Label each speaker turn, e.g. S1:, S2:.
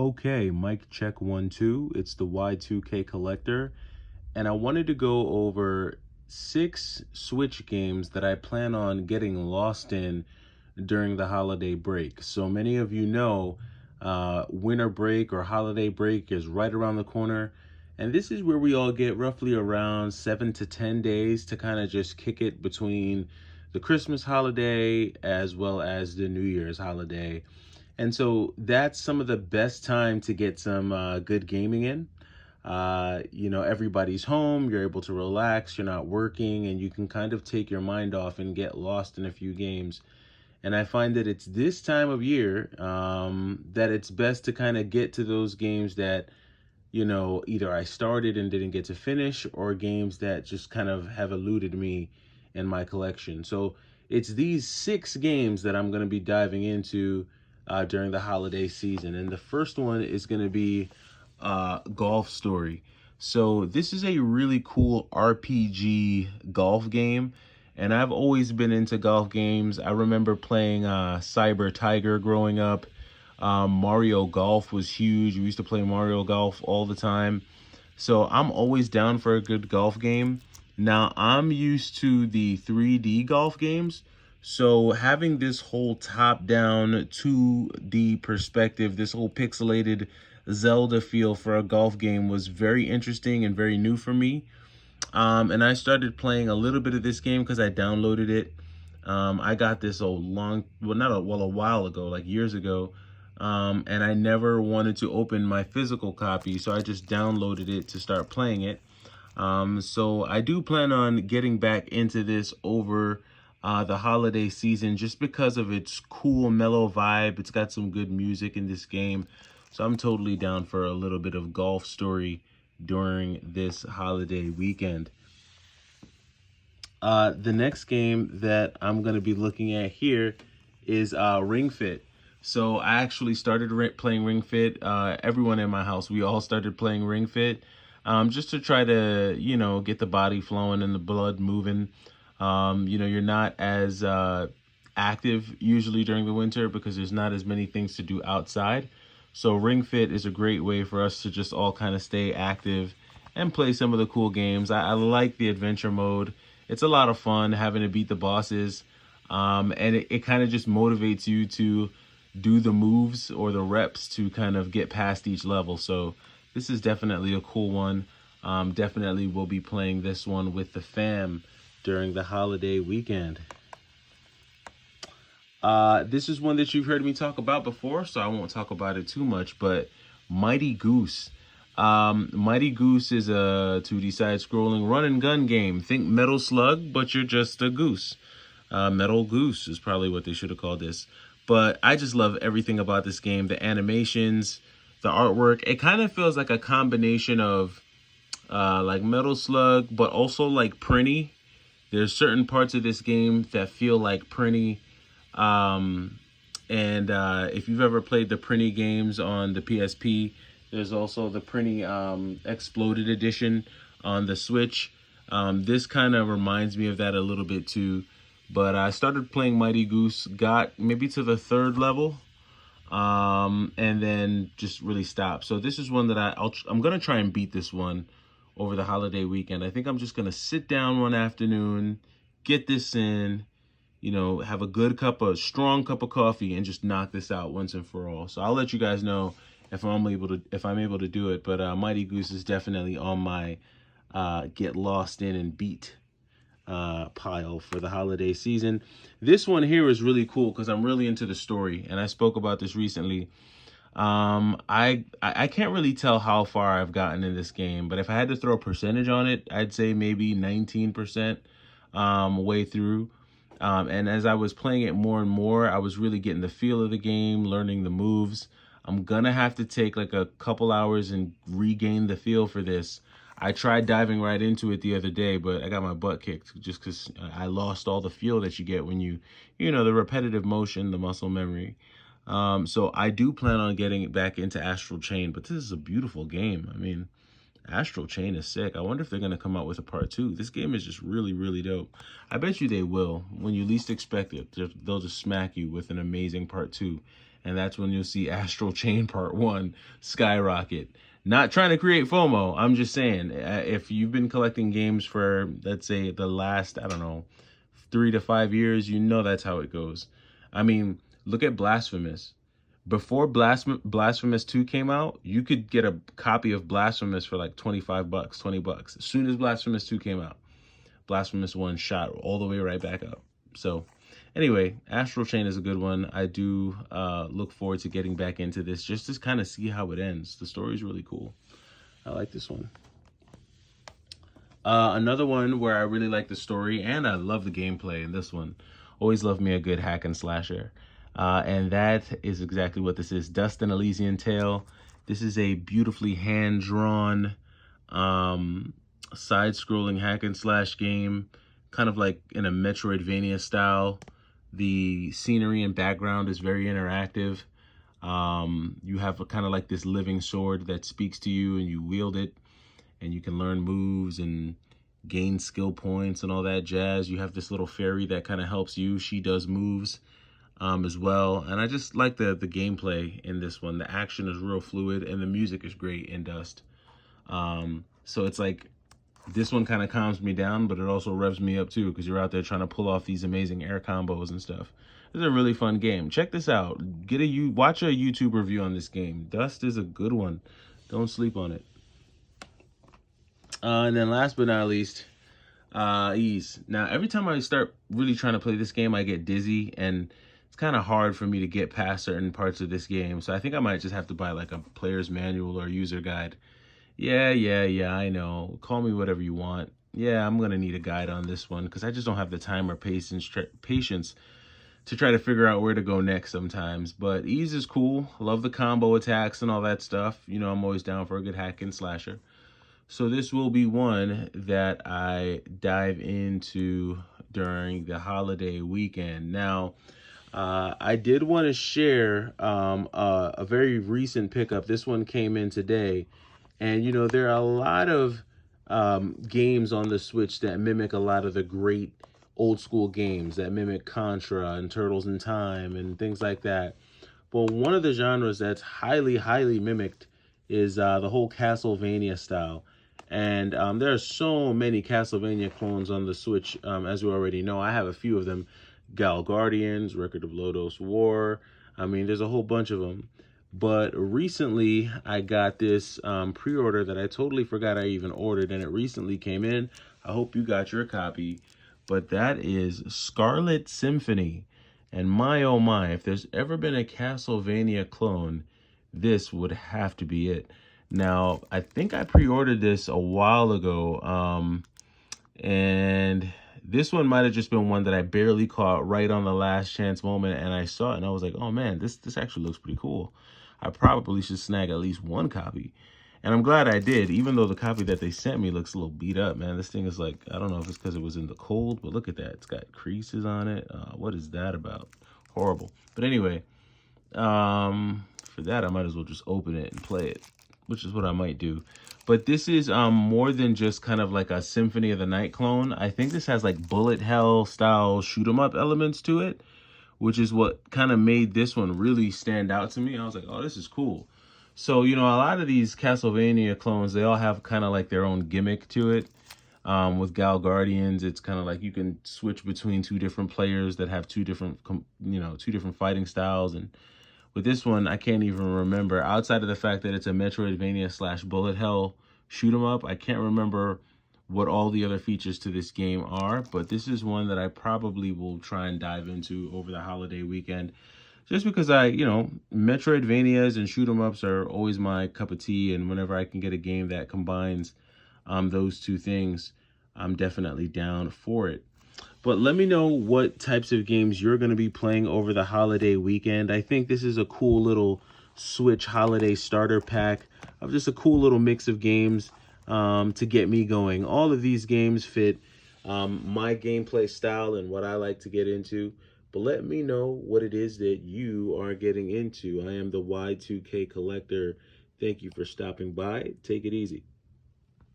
S1: Okay, mic check 1 2. It's the Y2K collector, and I wanted to go over 6 Switch games that I plan on getting lost in during the holiday break. So many of you know, winter break or holiday break is right around the corner, and this is where we all get roughly around 7 to 10 days to kind of just kick it between the Christmas holiday as well as the New Year's holiday. And so that's some of the best time to get some good gaming in. Everybody's home, you're able to relax, you're not working, and you can kind of take your mind off and get lost in a few games. And I find that it's this time of year that it's best to kind of get to those games that, either I started and didn't get to finish, or games that just kind of have eluded me in my collection. So it's these 6 games that I'm going to be diving into during the holiday season. And the first one is going to be Golf Story. So this is a really cool RPG golf game. And I've always been into golf games. I remember playing Cyber Tiger growing up. Mario Golf was huge. We used to play Mario Golf all the time. So I'm always down for a good golf game. Now, I'm used to the 3D golf games. So having this whole top-down 2D perspective, this whole pixelated Zelda feel for a golf game was very interesting and very new for me. And I started playing a little bit of this game because I downloaded it. I got this a while ago, like years ago. And I never wanted to open my physical copy, so I just downloaded it to start playing it. So I do plan on getting back into this over the holiday season just because of its cool, mellow vibe. It's got some good music in this game. So I'm totally down for a little bit of Golf Story during this holiday weekend. The next game that I'm going to be looking at here is Ring Fit. So I actually started playing Ring Fit. Everyone in my house, we all started playing Ring Fit just to try to, get the body flowing and the blood moving. You're not as active usually during the winter because there's not as many things to do outside. So Ring Fit is a great way for us to just all kind of stay active and play some of the cool games. I like the adventure mode. It's a lot of fun having to beat the bosses. And it kind of just motivates you to do the moves or the reps to kind of get past each level. So this is definitely a cool one. Definitely will be playing this one with the fam during the holiday weekend. This is one that you've heard me talk about before, so I won't talk about it too much, but Mighty Goose. Mighty Goose is a 2D side-scrolling run-and-gun game. Think Metal Slug, but you're just a goose. Metal Goose is probably what they should have called this. But I just love everything about this game. The animations, the artwork. It kind of feels like a combination of like Metal Slug, but also like Prinny. There's certain parts of this game that feel like Prinny. If you've ever played the Prinny games on the PSP, there's also the Prinny Exploded Edition on the Switch. This kind of reminds me of that a little bit too. But I started playing Mighty Goose, got maybe to the 3rd level, and then just really stopped. So this is one that I'm going to try and beat this one over the holiday weekend. I think I'm just going to sit down one afternoon, get this in, have a strong cup of coffee and just knock this out once and for all. So I'll let you guys know if I'm able to do it. But Mighty Goose is definitely on my get lost in and beat pile for the holiday season. This one here is really cool because I'm really into the story, and I spoke about this recently. I can't really tell how far I've gotten in this game, but if I had to throw a percentage on it, I'd say maybe 19% way through. And as I was playing it more and more, I was really getting the feel of the game, learning the moves. I'm gonna have to take like a couple hours and regain the feel for this. I tried diving right into it the other day, but I got my butt kicked just because I lost all the feel that you get when the repetitive motion, the muscle memory. So I do plan on getting back into Astral Chain, but this is a beautiful game. I mean, Astral Chain is sick. I wonder if they're going to come out with a part 2. This game is just really, really dope. I bet you they will. When you least expect it, they'll just smack you with an amazing part 2. and that's when you'll see Astral Chain Part 1 skyrocket. Not trying to create FOMO, I'm just saying, if you've been collecting games for, let's say, the last, I don't know, 3 to 5 years, you know that's how it goes. I mean, look at Blasphemous. Before Blasphemous 2 came out, you could get a copy of Blasphemous for like 25 bucks, 20 bucks. As soon as Blasphemous 2 came out, Blasphemous 1 shot all the way right back up. So anyway, Astral Chain is a good one. I do look forward to getting back into this just to kind of see how it ends. The story's really cool. I like this one. Another one where I really like the story and I love the gameplay in this one. Always love me a good hack and slasher. And that is exactly what this is. Dust and Elysian Tale. This is a beautifully hand-drawn side-scrolling hack and slash game, kind of like in a Metroidvania style. The scenery and background is very interactive. You have kind of like this living sword that speaks to you, and you wield it, and you can learn moves and gain skill points and all that jazz. You have this little fairy that kind of helps you. She does moves as well. And I just like the gameplay in this one. The action is real fluid, and the music is great in Dust. So it's like, this one kind of calms me down, but it also revs me up too, because you're out there trying to pull off these amazing air combos and stuff. It's a really fun game. Check this out. Watch a YouTube review on this game. Dust is a good one. Don't sleep on it. And then last but not least, Ease. Now, every time I start really trying to play this game, I get dizzy, and it's kind of hard for me to get past certain parts of this game. So I think I might just have to buy like a player's manual or user guide. Yeah, I know. Call me whatever you want. Yeah, I'm going to need a guide on this one because I just don't have the time or patience to try to figure out where to go next sometimes. But Ease is cool. Love the combo attacks and all that stuff. You know, I'm always down for a good hack and slasher. So this will be one that I dive into during the holiday weekend. Now, I did want to share a very recent pickup. This one came in today. And, you know, there are a lot of games on the Switch that mimic a lot of the great old school games that mimic Contra and Turtles in Time and things like that. But one of the genres that's highly, highly mimicked is the whole Castlevania style. And there are so many Castlevania clones on the Switch, as we already know. I have a few of them. Gal Guardians, Record of Lodoss War. I mean, there's a whole bunch of them. But recently, I got this pre-order that I totally forgot I even ordered, and it recently came in. I hope you got your copy. But that is Scarlet Symphony. And my oh my, if there's ever been a Castlevania clone, this would have to be it. Now, I think I pre-ordered this a while ago, and this one might have just been one that I barely caught right on the last chance moment, and I saw it, and I was like, oh man, this actually looks pretty cool. I probably should snag at least one copy. And I'm glad I did, even though the copy that they sent me looks a little beat up, man. This thing is like, I don't know if it's because it was in the cold, but look at that. It's got creases on it. What is that about? Horrible. But anyway, for that, I might as well just open it and play it, which is what I might do. But this is more than just kind of like a Symphony of the Night clone. I think this has like bullet hell style shoot 'em up elements to it, which is what kind of made this one really stand out to me. I was like, oh, this is cool. So, you know, a lot of these Castlevania clones, they all have kind of like their own gimmick to it. With Gal Guardians, it's kind of like you can switch between two different players that have two different fighting styles. And with this one, I can't even remember. Outside of the fact that it's a Metroidvania / bullet hell shoot 'em up, I can't remember what all the other features to this game are, but this is one that I probably will try and dive into over the holiday weekend, just because Metroidvanias and shoot 'em ups are always my cup of tea, and whenever I can get a game that combines those two things, I'm definitely down for it. But let me know what types of games you're going to be playing over the holiday weekend. I think this is a cool little Switch holiday starter pack of just a cool little mix of games to get me going. All of these games fit my gameplay style and what I like to get into. But let me know what it is that you are getting into. I am the Y2K Collector. Thank you for stopping by. Take it easy.